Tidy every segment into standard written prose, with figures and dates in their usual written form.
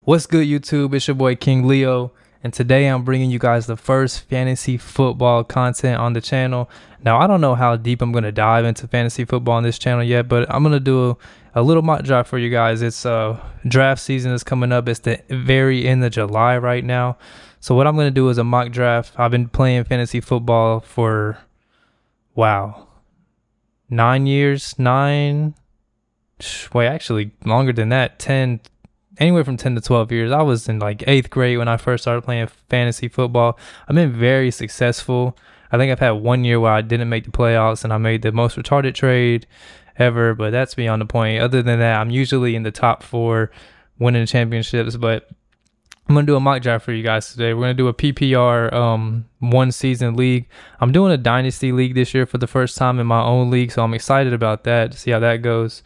What's good, YouTube? It's your boy King Leo, and today I'm bringing you guys the first fantasy football content on the channel. Now, I don't know how deep I'm going to dive into fantasy football on this channel yet, but I'm going to do a little mock draft for you guys. It's draft season is coming up. It's the very end of July right now. So what I'm going to do is a mock draft. I've been playing fantasy football for, wow, 9 years, actually longer than that, anywhere from 10 to 12 years. I was in like 8th grade when I first started playing fantasy football. I've been very successful. I think I've had 1 year where I didn't make the playoffs and I made the most retarded trade ever, but that's beyond the point. Other than that, I'm usually in the top 4 winning championships, but I'm going to do a mock draft for you guys today. We're going to do a PPR one season league. I'm doing a dynasty league this year for the first time in my own league, so I'm excited about that to see how that goes.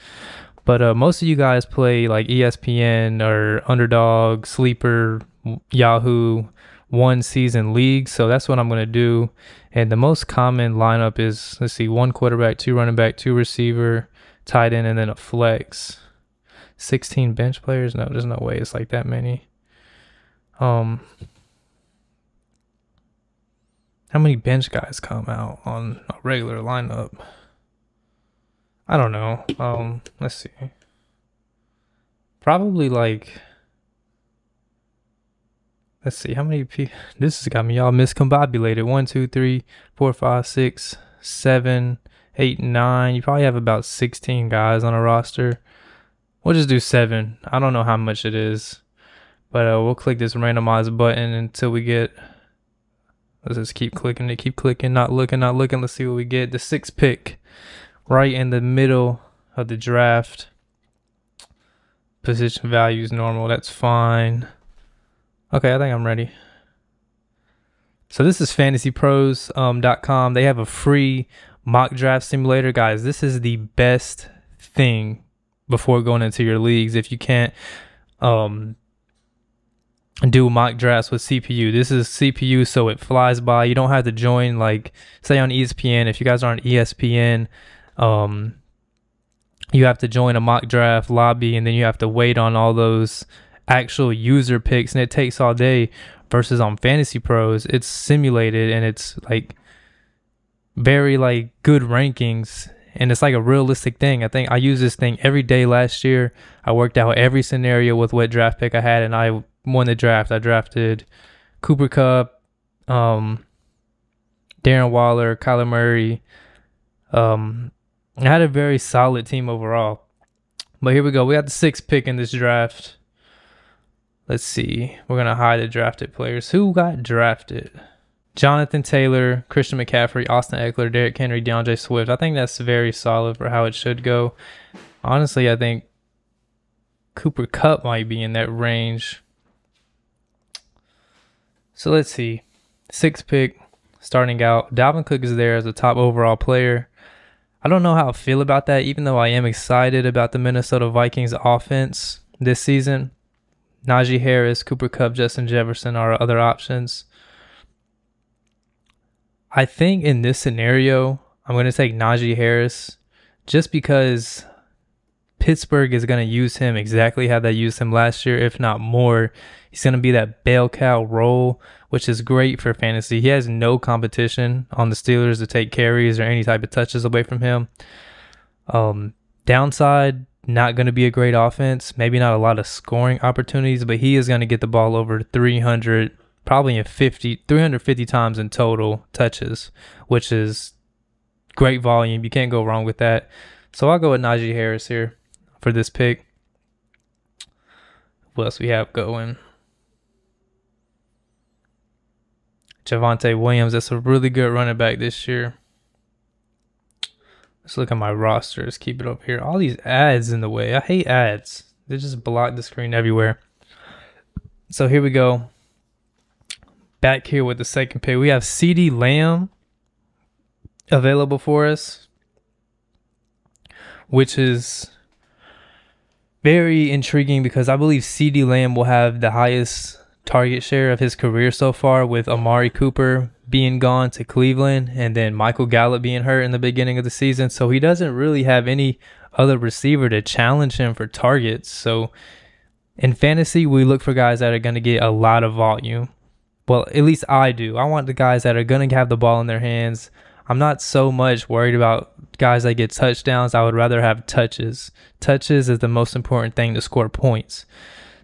But most of you guys play like ESPN or Underdog, Sleeper, Yahoo one season league. So that's what I'm going to do. And the most common lineup is, let's see, 1 quarterback, 2 running back, 2 receiver, tight end, and then a flex. 16 bench players? No, there's no way it's like that many. How many bench guys come out on a regular lineup? I don't know. Let's see. Probably like, let's see, how many people? This has got me all miscombobulated. 1, 2, 3, 4, 5, 6, 7, 8, 9. You probably have about 16 guys on a roster. We'll just do 7. I don't know how much it is, but we'll click this randomize button until we get, let's just keep clicking it, keep clicking, not looking. Let's see what we get. The 6th pick. Right in the middle of the draft. Position value is normal. That's fine. Okay, I think I'm ready. So this is fantasypros.com. They have a free mock draft simulator. Guys, this is the best thing before going into your leagues. If you can't do mock drafts with CPU, this is CPU, so it flies by. You don't have to join, like, say on ESPN. If you guys aren't ESPN, you have to join a mock draft lobby, and then you have to wait on all those actual user picks, and it takes all day. Versus on Fantasy Pros, it's simulated, and it's like very like good rankings, and it's like a realistic thing. I think I used this thing every day last year. I worked out every scenario with what draft pick I had, and I won the draft. I drafted Cooper Kupp, Darren Waller, Kyler Murray. I had a very solid team overall. But here we go. We got the 6th pick in this draft. Let's see. We're going to hide the drafted players. Who got drafted? Jonathan Taylor, Christian McCaffrey, Austin Eckler, Derrick Henry, DeAndre Swift. I think that's very solid for how it should go. Honestly, I think Cooper Kupp might be in that range. So let's see. 6th pick, starting out. Dalvin Cook is there as a top overall player. I don't know how I feel about that, even though I am excited about the Minnesota Vikings offense this season. Najee Harris, Cooper Kupp, Justin Jefferson are other options. I think in this scenario, I'm going to take Najee Harris just because Pittsburgh is going to use him exactly how they used him last year, if not more. He's going to be that bell cow role, which is great for fantasy. He has no competition on the Steelers to take carries or any type of touches away from him. Downside, not going to be a great offense. Maybe not a lot of scoring opportunities, but he is going to get the ball over 300, probably 350 times in total touches, which is great volume. You can't go wrong with that. So I'll go with Najee Harris here for this pick. What else we have going? Javonte Williams. That's a really good running back this year. Let's look at my rosters. Keep it up here. All these ads in the way. I hate ads. They just block the screen everywhere. So here we go. Back here with the 2nd pick. We have CeeDee Lamb available for us, which is very intriguing because I believe CeeDee Lamb will have the highest target share of his career so far, with Amari Cooper being gone to Cleveland and then Michael Gallup being hurt in the beginning of the season. So he doesn't really have any other receiver to challenge him for targets. So In fantasy, we look for guys that are going to get a lot of volume. Well, at least I do. I want the guys that are going to have the ball in their hands. I'm not so much worried about guys that get touchdowns. I would rather have touches. Touches is the most important thing to score points.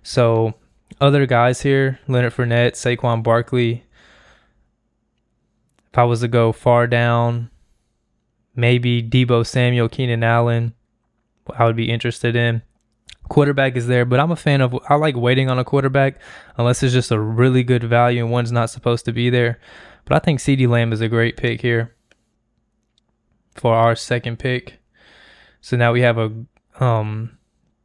So other guys here, Leonard Fournette, Saquon, Barkley. If I was to go far down, maybe Deebo Samuel, Keenan Allen, I would be interested in. Quarterback is there, but I'm a fan of, I like waiting on a quarterback unless it's just a really good value and one's not supposed to be there. But I think CeeDee Lamb is a great pick here for our second pick. So now we have a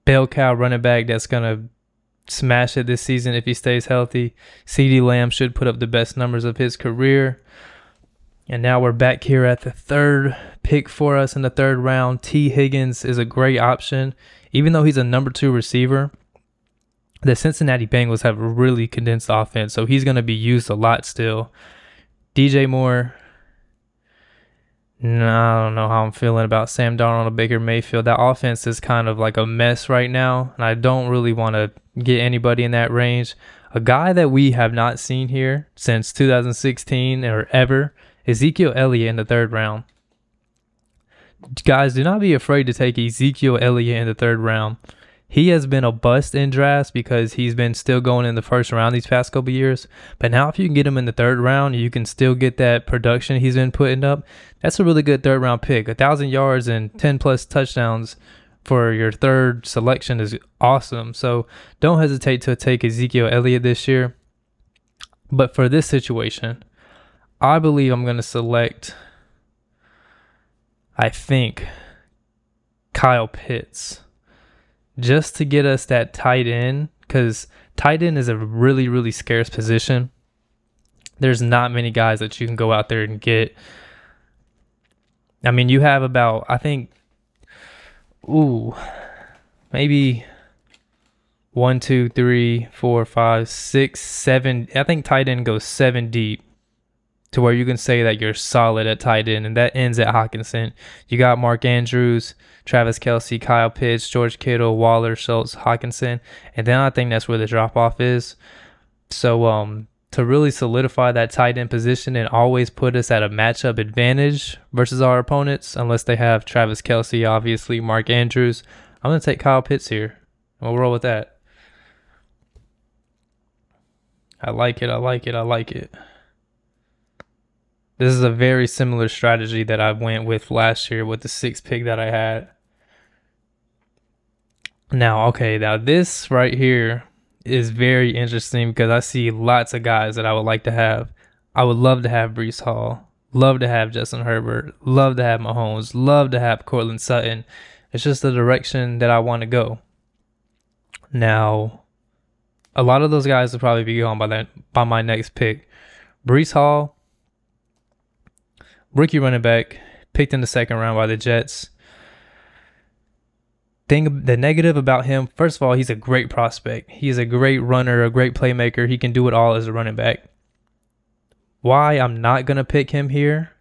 bell cow running back that's going to smash it this season if he stays healthy. CeeDee Lamb should put up the best numbers of his career. And now we're back here at the third pick for us in the third round. T. Higgins is a great option. Even though he's a number 2 receiver, the Cincinnati Bengals have a really condensed offense, so he's going to be used a lot still. DJ Moore, no, I don't know how I'm feeling about Sam Darnold or Baker Mayfield. That offense is kind of like a mess right now, and I don't really want to get anybody in that range. A guy that we have not seen here since 2016 or ever, Ezekiel Elliott in the third round. Guys, do not be afraid to take Ezekiel Elliott in the third round. He has been a bust in drafts because he's been still going in the first round these past couple years. But now if you can get him in the third round, you can still get that production he's been putting up. That's a really good third round pick. 1,000 yards and 10 plus touchdowns for your third selection is awesome. So don't hesitate to take Ezekiel Elliott this year. But for this situation, I believe I'm going to select, I think, Kyle Pitts, just to get us that tight end, because tight end is a really, really scarce position. There's not many guys that you can go out there and get. I mean, you have about, I think, maybe 1, 2, 3, 4, 5, 6, 7. I think tight end goes 7 deep, to where you can say that you're solid at tight end, and that ends at Hockenson. You got Mark Andrews, Travis Kelce, Kyle Pitts, George Kittle, Waller, Schultz, Hockenson, and then I think that's where the drop-off is. So to really solidify that tight end position and always put us at a matchup advantage versus our opponents, unless they have Travis Kelce, obviously, Mark Andrews, I'm going to take Kyle Pitts here. We'll roll with that. I like it. I like it. I like it. This is a very similar strategy that I went with last year with the 6th pick that I had. Now this right here is very interesting because I see lots of guys that I would like to have. I would love to have Brees Hall, love to have Justin Herbert, love to have Mahomes, love to have Cortland Sutton. It's just the direction that I want to go. Now, a lot of those guys will probably be gone by my next pick. Brees Hall, rookie running back, picked in the 2nd round by the Jets. The negative about him, first of all, he's a great prospect. He's a great runner, a great playmaker. He can do it all as a running back. Why I'm not going to pick him here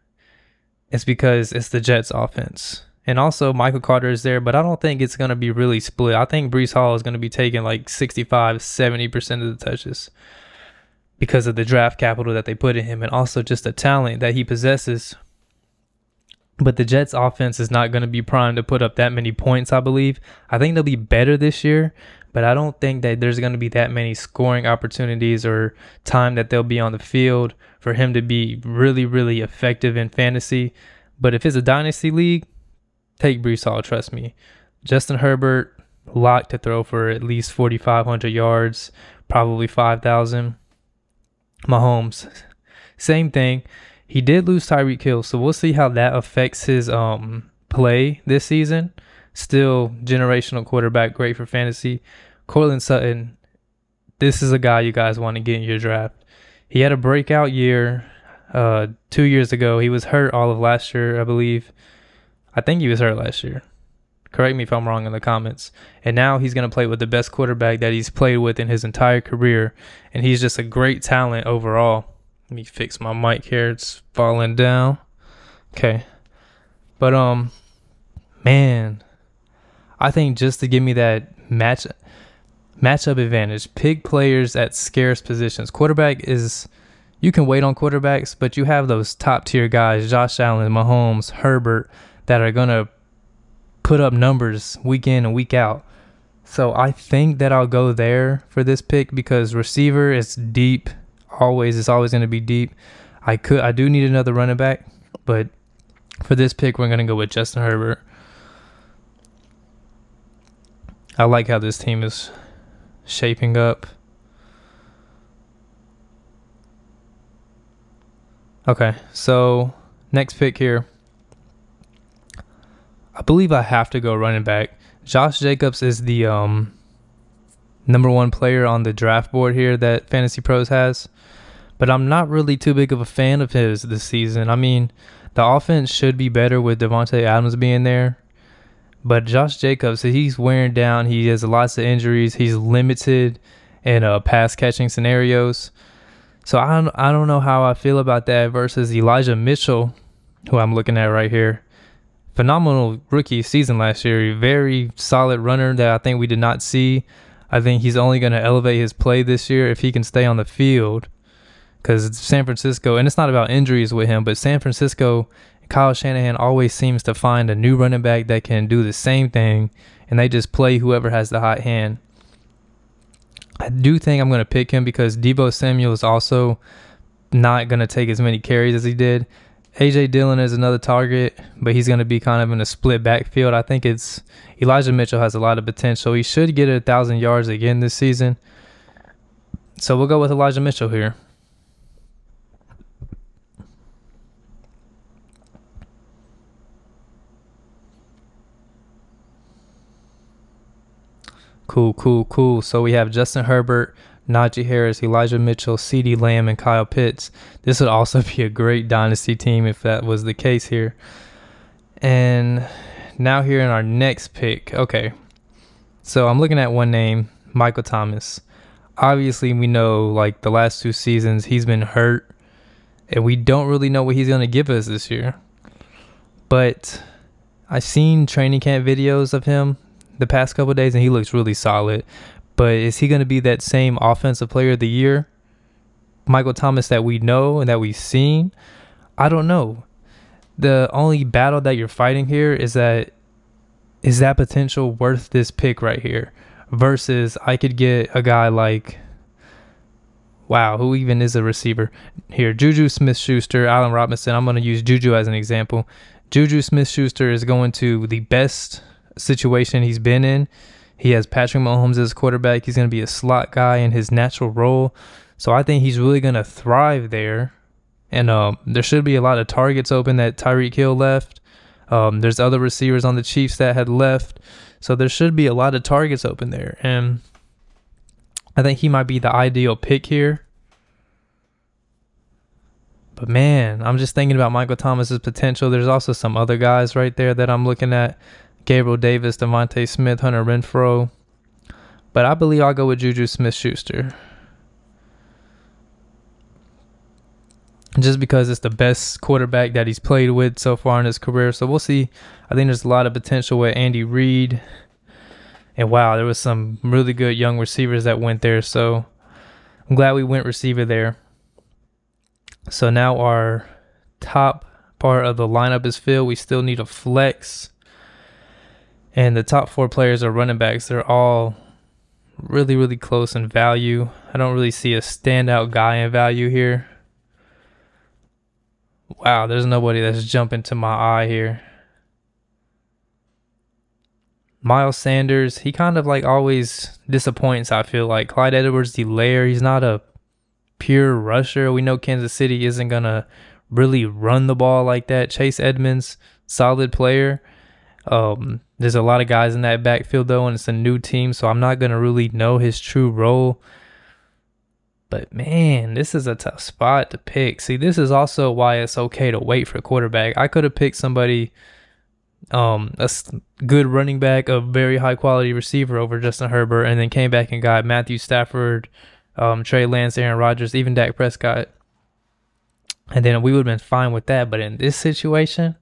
is because it's the Jets offense. And also Michael Carter is there, but I don't think it's going to be really split. I think Brees Hall is going to be taking like 65, 70% of the touches because of the draft capital that they put in him and also just the talent that he possesses. But the Jets offense is not going to be primed to put up that many points, I believe. I think they'll be better this year, but I don't think that there's going to be that many scoring opportunities or time that they'll be on the field for him to be really, really effective in fantasy. But if it's a dynasty league, take Brees Hall, trust me. Justin Herbert, locked to throw for at least 4,500 yards, probably 5,000. Mahomes, same thing. He did lose Tyreek Hill, so we'll see how that affects his play this season. Still generational quarterback, great for fantasy. Cortland Sutton, this is a guy you guys want to get in your draft. He had a breakout year 2 years ago. He was hurt all of last year, I believe. I think he was hurt last year. Correct me if I'm wrong in the comments. And now he's going to play with the best quarterback that he's played with in his entire career. And he's just a great talent overall. Let me fix my mic here. It's falling down. Okay. But, man, I think just to give me that Matchup advantage. Pick players at scarce positions. Quarterback is, you can wait on quarterbacks, but you have those top tier guys, Josh Allen, Mahomes, Herbert, that are going to put up numbers week in and week out. So I think that I'll go there for this pick because receiver is deep. It's always going to be deep. I do need another running back, but for this pick, we're going to go with Justin Herbert. I like how this team is shaping up. Okay, so next pick here. I believe I have to go running back. Josh Jacobs is the number one player on the draft board here that Fantasy Pros has. But I'm not really too big of a fan of his this season. I mean, the offense should be better with Devontae Adams being there. But Josh Jacobs, he's wearing down. He has lots of injuries. He's limited in pass catching scenarios. So I don't know how I feel about that versus Elijah Mitchell, who I'm looking at right here. Phenomenal rookie season last year. Very solid runner that I think we did not see. I think he's only going to elevate his play this year if he can stay on the field. Because San Francisco, and it's not about injuries with him, but San Francisco, Kyle Shanahan always seems to find a new running back that can do the same thing, and they just play whoever has the hot hand. I do think I'm going to pick him because Deebo Samuel is also not going to take as many carries as he did. A.J. Dillon is another target, but he's going to be kind of in a split backfield. I think it's Elijah Mitchell has a lot of potential. He should get 1,000 yards again this season. So we'll go with Elijah Mitchell here. Cool. So we have Justin Herbert, Najee Harris, Elijah Mitchell, CeeDee Lamb, and Kyle Pitts. This would also be a great dynasty team if that was the case here. And now here in our next pick. Okay. So I'm looking at one name, Michael Thomas. Obviously, we know like the last 2 seasons he's been hurt, and we don't really know what he's going to give us this year. But I've seen training camp videos of him the past couple of days, and he looks really solid. But is he going to be that same offensive player of the year, Michael Thomas, that we know and that we've seen? I don't know. The only battle that you're fighting here is that potential worth this pick right here? Versus I could get a guy like, wow, who even is a receiver here? Juju Smith-Schuster, Allen Robinson. I'm going to use Juju as an example. Juju Smith-Schuster is going to the best situation he's been in. He has Patrick Mahomes as quarterback. He's going to be a slot guy in his natural role. So I think he's really going to thrive there. And there should be a lot of targets open that Tyreek Hill left. There's other receivers on the Chiefs that had left. So there should be a lot of targets open there. And I think he might be the ideal pick here. But man, I'm just thinking about Michael Thomas's potential. There's also some other guys right there that I'm looking at. Gabriel Davis, Devontae Smith, Hunter Renfrow. But I believe I'll go with Juju Smith-Schuster. Just because it's the best quarterback that he's played with so far in his career. So we'll see. I think there's a lot of potential with Andy Reid. And wow, there was some really good young receivers that went there. So I'm glad we went receiver there. So now our top part of the lineup is filled. We still need a flex. And the top 4 players are running backs. They're all really, really close in value. I don't really see a standout guy in value here. Wow, there's nobody that's jumping to my eye here. Miles Sanders, he kind of like always disappoints, I feel like. Clyde Edwards-Helaire, he's not a pure rusher. We know Kansas City isn't going to really run the ball like that. Chase Edmonds, solid player. There's a lot of guys in that backfield though, and it's a new team, so I'm not going to really know his true role. But man, this is a tough spot to pick. See, this is also why it's okay to wait for a quarterback. I could have picked somebody, a good running back, a very high quality receiver over Justin Herbert, and then came back and got Matthew Stafford, Trey Lance, Aaron Rodgers, even Dak Prescott. And then we would have been fine with that. But in this situation,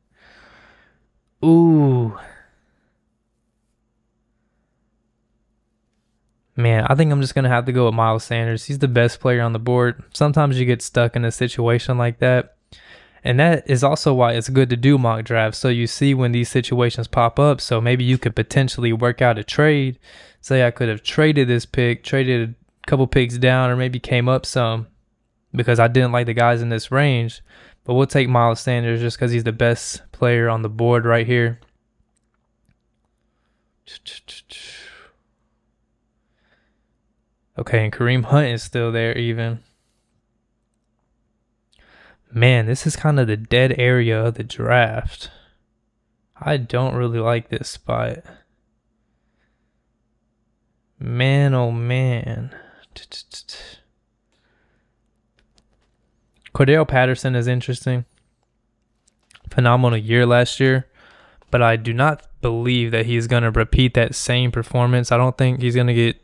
ooh. Man, I think I'm just going to have to go with Miles Sanders. He's the best player on the board. Sometimes you get stuck in a situation like that. And that is also why it's good to do mock drafts. So you see when these situations pop up. So maybe you could potentially work out a trade. Say I could have traded this pick, traded a couple picks down, or maybe came up some because I didn't like the guys in this range. But we'll take Miles Sanders just because he's the best player on the board right here. Okay, and Kareem Hunt is still there even. Man, this is kind of the dead area of the draft. I don't really like this spot. Man, oh man. Cordell Patterson is interesting. Phenomenal year last year. But I do not believe that he's going to repeat that same performance. I don't think he's going to get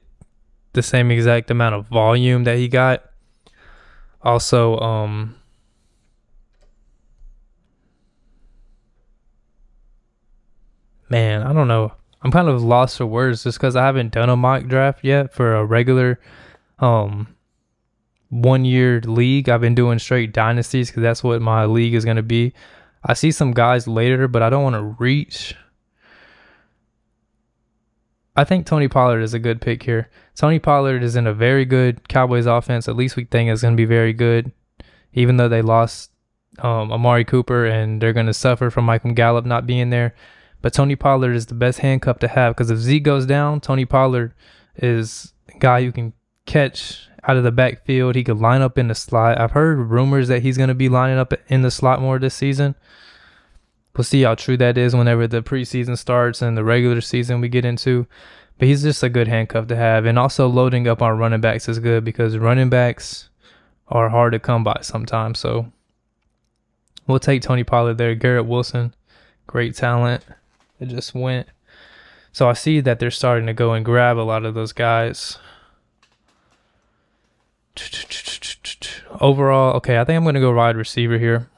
the same exact amount of volume that he got. Also, man, I don't know. I'm kind of lost for words just because I haven't done a mock draft yet for a regular 1 year league. I've been doing straight dynasties because that's what my league is going to be. I see some guys later, but I don't want to reach. I think Tony Pollard is a good pick here. Tony Pollard is in a very good Cowboys offense. At least we think it's going to be very good, even though they lost Amari Cooper and they're going to suffer from Michael Gallup not being there. But Tony Pollard is the best handcuff to have because if Zeke goes down, Tony Pollard is a guy who can catch out of the backfield. He could line up in the slot. I've heard rumors that he's going to be lining up in the slot more this season. We'll see how true that is whenever the preseason starts and the regular season we get into. But he's just a good handcuff to have. And also loading up on running backs is good because running backs are hard to come by sometimes. So we'll take Tony Pollard there. Garrett Wilson, great talent. It just went. So I see that they're starting to go and grab a lot of those guys. Overall, okay, I think I'm going to go wide receiver here.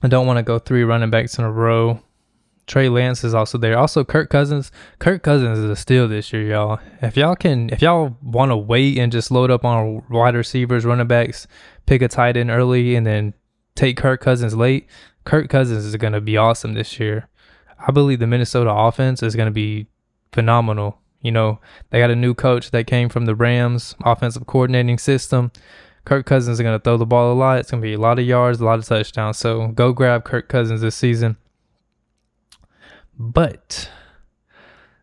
I don't want to go 3 running backs in a row. Trey Lance is also there. Also, Kirk Cousins. Kirk Cousins is a steal this year, y'all. If y'all want to wait and just load up on wide receivers, running backs, pick a tight end early, and then take Kirk Cousins late, Kirk Cousins is going to be awesome this year. I believe the Minnesota offense is going to be phenomenal. You know, they got a new coach that came from the Rams offensive coordinating system. Kirk Cousins is going to throw the ball a lot. It's going to be a lot of yards, a lot of touchdowns. So go grab Kirk Cousins this season. But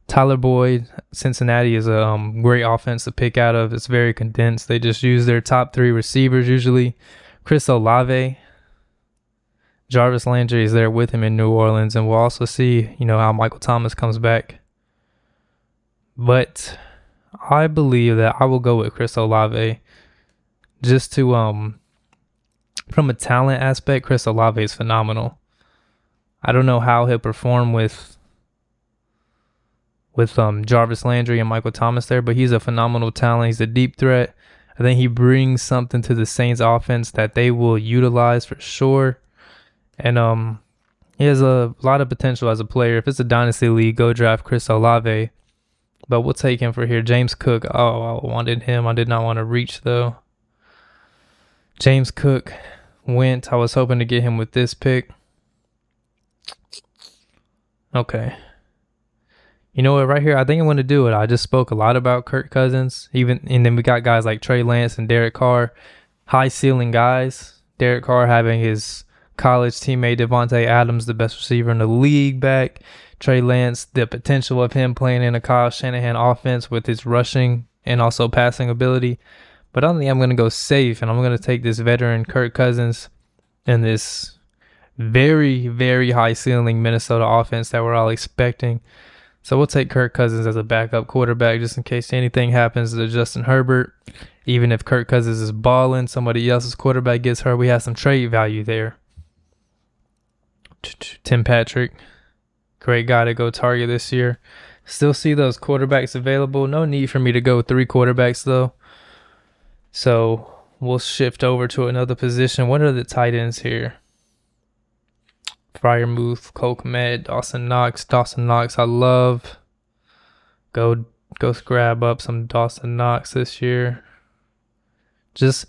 Tyler Boyd, Cincinnati is a great offense to pick out of. It's very condensed. They just use their top 3 receivers usually. Chris Olave, Jarvis Landry is there with him in New Orleans. And we'll also see, you know, how Michael Thomas comes back. But I believe that I will go with Chris Olave. Just to, from a talent aspect, Chris Olave is phenomenal. I don't know how he'll perform with Jarvis Landry and Michael Thomas there, but he's a phenomenal talent. He's a deep threat. I think he brings something to the Saints offense that they will utilize for sure. And he has a lot of potential as a player. If it's a dynasty league, go draft Chris Olave. But we'll take him for here. James Cook. Oh, I wanted him. I did not want to reach though. James Cook went. I was hoping to get him with this pick. Okay. You know what, right here, I think I'm going to do it. I just spoke a lot about Kirk Cousins. And then we got guys like Trey Lance and Derek Carr. High ceiling guys. Derek Carr having his college teammate Devontae Adams, the best receiver in the league, back. Trey Lance, the potential of him playing in a Kyle Shanahan offense with his rushing and also passing ability. But I think I'm going to go safe, and I'm going to take this veteran Kirk Cousins and this very, very high ceiling Minnesota offense that we're all expecting. So we'll take Kirk Cousins as a backup quarterback just in case anything happens to Justin Herbert. Even if Kirk Cousins is balling, somebody else's quarterback gets hurt, we have some trade value there. Tim Patrick, great guy to go target this year. Still see those quarterbacks available. No need for me to go 3 quarterbacks though. So we'll shift over to another position. What are the tight ends here? Freiermuth, Cole Kmet, Dawson Knox. Dawson Knox, I love. Go Go grab up some Dawson Knox this year. Just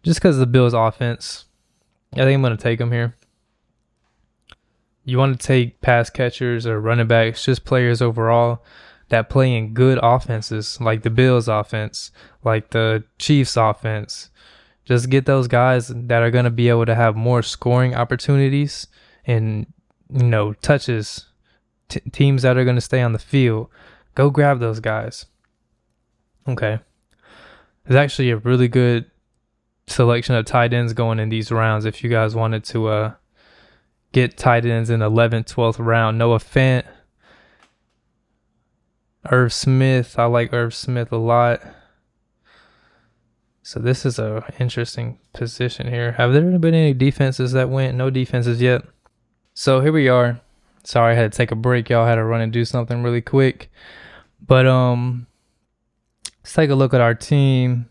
because of the Bills' offense. I think I'm going to take him here. You want to take pass catchers or running backs, just players overall that play in good offenses, like the Bills' offense, like the Chiefs' offense. Just get those guys that are going to be able to have more scoring opportunities and, touches, teams that are going to stay on the field. Go grab those guys. Okay. There's actually a really good selection of tight ends going in these rounds if you guys wanted to get tight ends in the 11th, 12th round. Noah Fant, Irv Smith. I like Irv Smith a lot. So this is a interesting position here. Have there been any defenses that went? No defenses yet. So here we are. Sorry, I had to take a break. Y'all had to run and do something really quick. But let's take a look at our team.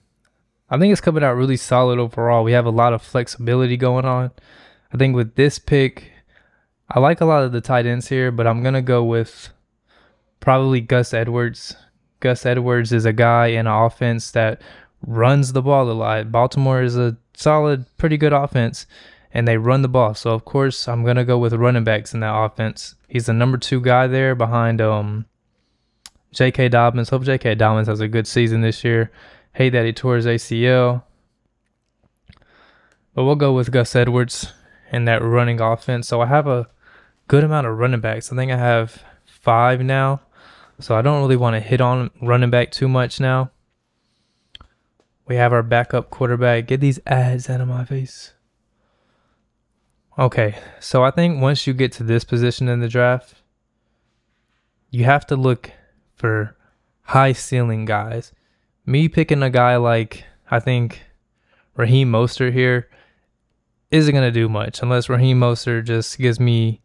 I think it's coming out really solid overall. We have a lot of flexibility going on. I think with this pick, I like a lot of the tight ends here, but I'm going to go with probably Gus Edwards. Gus Edwards is a guy in an offense that runs the ball a lot. Baltimore is a solid, pretty good offense, and they run the ball. So, of course, I'm going to go with running backs in that offense. He's the number 2 guy there behind J.K. Dobbins. Hope J.K. Dobbins has a good season this year. Hate that he tore his ACL. But we'll go with Gus Edwards in that running offense. So I have a good amount of running backs. I think I have 5 now. So I don't really want to hit on running back too much now. We have our backup quarterback. Get these ads out of my face. Okay, so I think once you get to this position in the draft, you have to look for high ceiling guys. Me picking a guy like, I think, Raheem Mostert here isn't going to do much unless Raheem Mostert just gives me,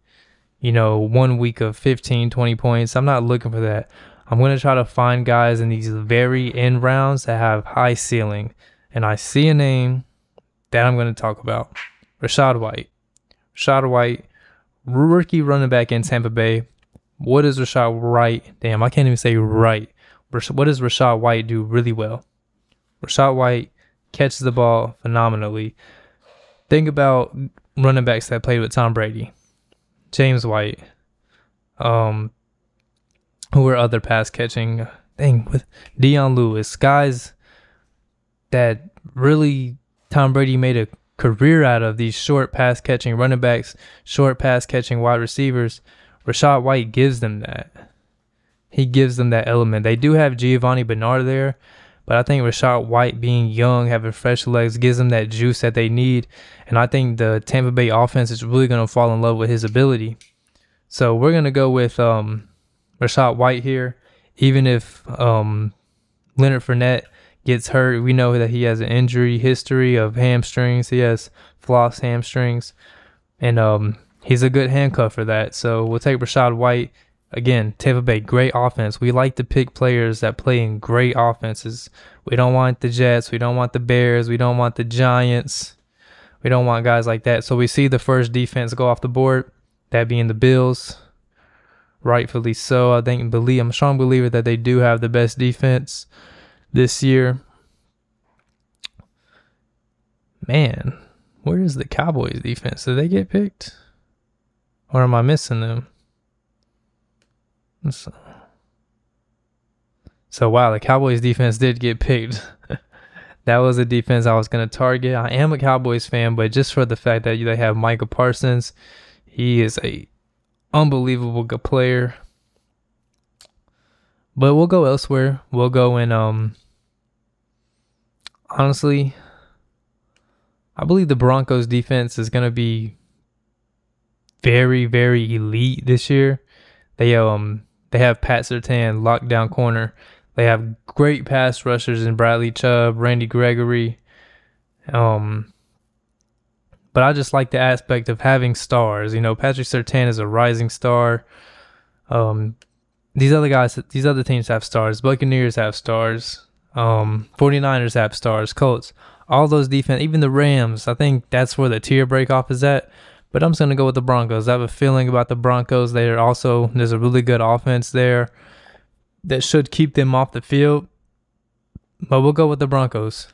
1 week of 15, 20 points. I'm not looking for that. I'm going to try to find guys in these very end rounds that have high ceiling. And I see a name that I'm going to talk about. Rashad White. Rashad White, rookie running back in Tampa Bay. What does Rashad White, damn, I can't even say right. What does Rashad White do really well? Rashad White catches the ball phenomenally. Think about running backs that played with Tom Brady. James White. Who were other pass catching? With Deion Lewis. Guys that really Tom Brady made a career out of, these short pass catching running backs, short pass catching wide receivers. Rashad White gives them that. He gives them that element. They do have Giovanni Bernard there, but I think Rashad White being young, having fresh legs, gives them that juice that they need. And I think the Tampa Bay offense is really going to fall in love with his ability. So we're going to go with Rashad White here. Even if Leonard Fournette gets hurt, we know that he has an injury history of hamstrings. He has floss hamstrings. And he's a good handcuff for that. So we'll take Rashad White. Again, Tampa Bay, great offense. We like to pick players that play in great offenses. We don't want the Jets. We don't want the Bears. We don't want the Giants. We don't want guys like that. So we see the first defense go off the board, that being the Bills. Rightfully so. I'm a strong believer that they do have the best defense this year. Man, where is the Cowboys defense? Did they get picked? Or am I missing them? So wow, the Cowboys defense did get picked. That was a defense I was going to target. I am a Cowboys fan, but just for the fact that they have Micah Parsons, he is a unbelievable good player. But we'll go elsewhere. We'll go in honestly, I believe the Broncos defense is going to be very, very elite this year. They have Pat Surtain, lockdown corner. They have great pass rushers in Bradley Chubb, Randy Gregory. But I just like the aspect of having stars. Patrick Surtain is a rising star. These other teams have stars. Buccaneers have stars. 49ers have stars. Colts. All those defense, even the Rams, I think that's where the tier breakoff is at. But I'm just going to go with the Broncos. I have a feeling about the Broncos. There's a really good offense there. that should keep them off the field. But we'll go with the Broncos.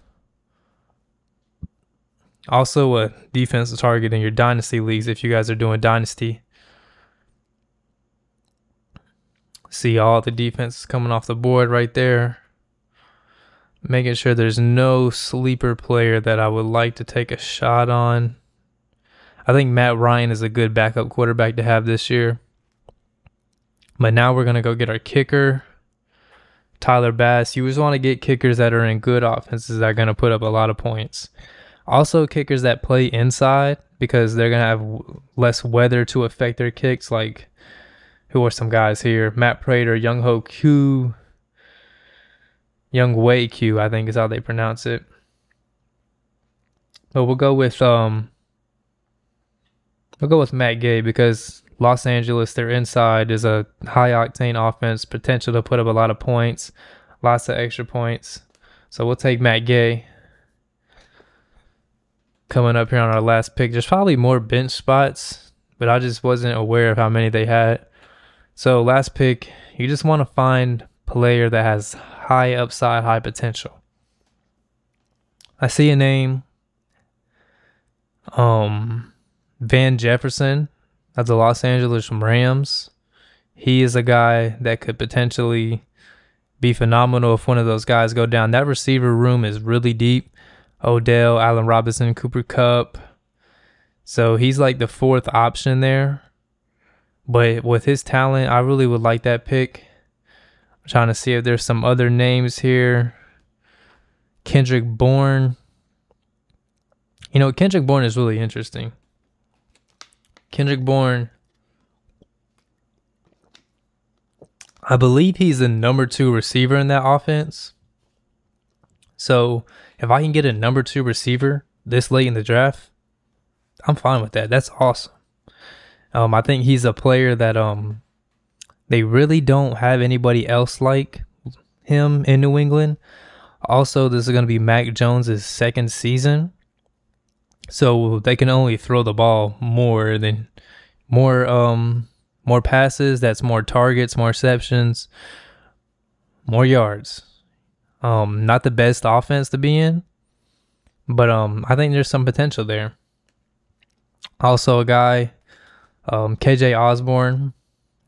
Also a defensive target in your dynasty leagues if you guys are doing dynasty. See all the defenses coming off the board right there. Making sure there's no sleeper player that I would like to take a shot on. I think Matt Ryan is a good backup quarterback to have this year. But now we're going to go get our kicker, Tyler Bass. You just want to get kickers that are in good offenses that are going to put up a lot of points. Also, kickers that play inside because they're going to have less weather to affect their kicks. Like, who are some guys here? Matt Prater, Young Ho Q, Young Wei Q, I think is how they pronounce it. But we'll go with Matt Gay because Los Angeles, their inside is a high octane offense, potential to put up a lot of points, lots of extra points. So we'll take Matt Gay. Coming up here on our last pick, there's probably more bench spots, but I just wasn't aware of how many they had. So last pick, you just want to find a player that has high upside, high potential. I see a name, Van Jefferson of the Los Angeles Rams. He is a guy that could potentially be phenomenal if one of those guys go down. That receiver room is really deep. Odell, Allen Robinson, Cooper Kupp. So he's like the fourth option there. But with his talent, I really would like that pick. I'm trying to see if there's some other names here. Kendrick Bourne. You know, Kendrick Bourne is really interesting. Kendrick Bourne, I believe he's the number 2 receiver in that offense. So if I can get a number 2 receiver this late in the draft, I'm fine with that. That's awesome. I think he's a player that they really don't have anybody else like him in New England. Also, this is going to be Mac Jones' second season. So they can only throw the ball more passes. That's more targets, more receptions, more yards. Not the best offense to be in, but I think there's some potential there. Also, a guy, KJ Osborne.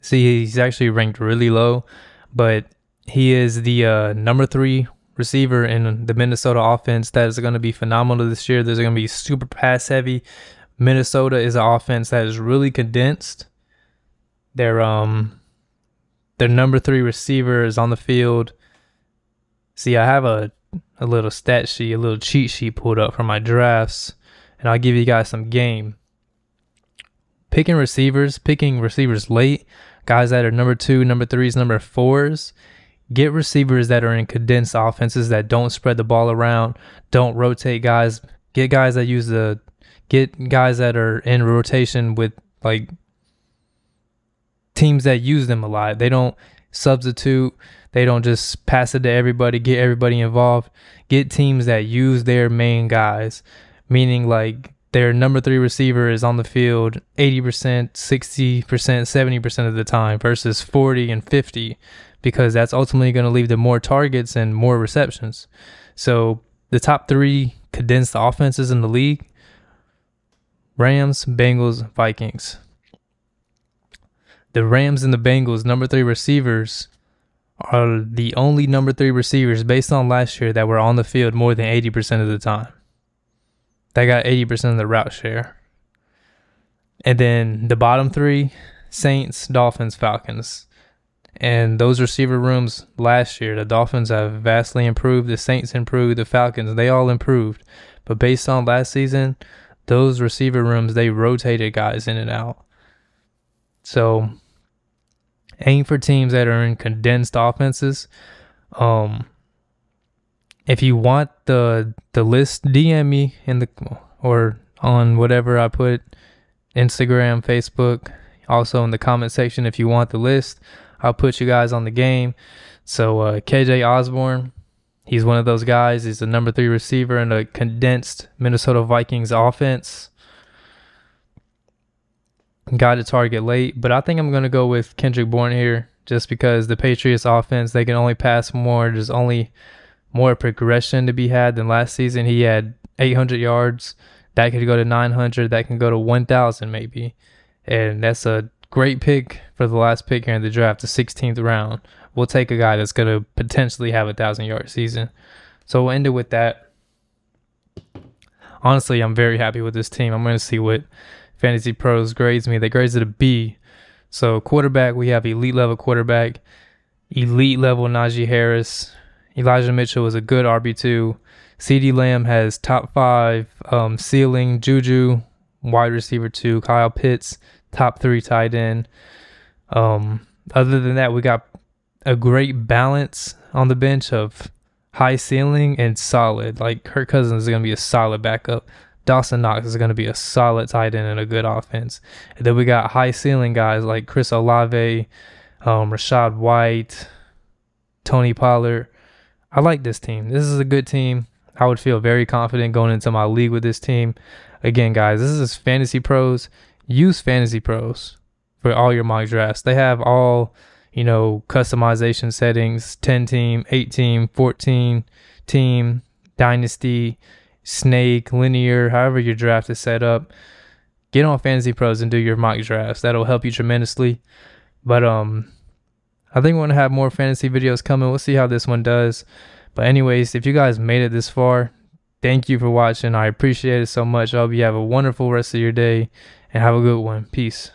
See, he's actually ranked really low, but he is the number 3 receiver in the Minnesota offense that is going to be phenomenal this year. There's going to be super pass heavy. Minnesota is an offense that is really condensed. Their number 3 receiver is on the field. See, I have a little stat sheet, a little cheat sheet pulled up from my drafts, and I'll give you guys some game. Picking receivers late, guys that are number 2, number 3s, number 4s. Get receivers that are in condensed offenses that don't spread the ball around, don't rotate guys. Get guys that are in rotation with like teams that use them a lot. They don't substitute. They don't just pass it to everybody, get everybody involved. Get teams that use their main guys, meaning like their number 3 receiver is on the field 80%, 60%, 70% of the time versus 40 and 50. Because that's ultimately going to lead to more targets and more receptions. So the top 3 condensed offenses in the league: Rams, Bengals, Vikings. The Rams and the Bengals number 3 receivers are the only number 3 receivers based on last year that were on the field more than 80% of the time. They got 80% of the route share. And then the bottom 3, Saints, Dolphins, Falcons. And those receiver rooms last year, the Dolphins have vastly improved. The Saints improved. The Falcons, they all improved. But based on last season, those receiver rooms, they rotated guys in and out. So aim for teams that are in condensed offenses. If you want the list, DM me or on whatever I put, Instagram, Facebook. Also in the comment section if you want the list. I'll put you guys on the game. So KJ Osborne, he's one of those guys. He's the number 3 receiver in a condensed Minnesota Vikings offense. Got to target late, but I think I'm going to go with Kendrick Bourne here. just because the Patriots offense, they can only pass more. There's only more progression to be had than last season. He had 800 yards. That could go to 900. That can go to 1,000 maybe. And that's a great pick for the last pick here in the draft, the 16th round. We'll take a guy that's going to potentially have a 1,000-yard season. So we'll end it with that. Honestly, I'm very happy with this team. I'm going to see what Fantasy Pros grades me. They grades it a B. So quarterback, we have elite level quarterback, elite level Najee Harris. Elijah Mitchell is a good RB2. CeeDee Lamb has top 5 ceiling. Juju, wide receiver 2. Kyle Pitts, top 3 tight end. Other than that, we got a great balance on the bench of high ceiling and solid. Like Kirk Cousins is going to be a solid backup. Dawson Knox is going to be a solid tight end and a good offense. And then we got high ceiling guys like Chris Olave, Rashad White, Tony Pollard. I like this team. This is a good team. I would feel very confident going into my league with this team. Again, guys, this is Fantasy Pros. Use Fantasy Pros for all your mock drafts. They have all, customization settings, 10-team, 8-team, 14-team, dynasty, snake, linear, however your draft is set up. Get on Fantasy Pros and do your mock drafts. That'll help you tremendously. But I think we're going to have more fantasy videos coming. We'll see how this one does. But anyways, if you guys made it this far, thank you for watching. I appreciate it so much. I hope you have a wonderful rest of your day and have a good one. Peace.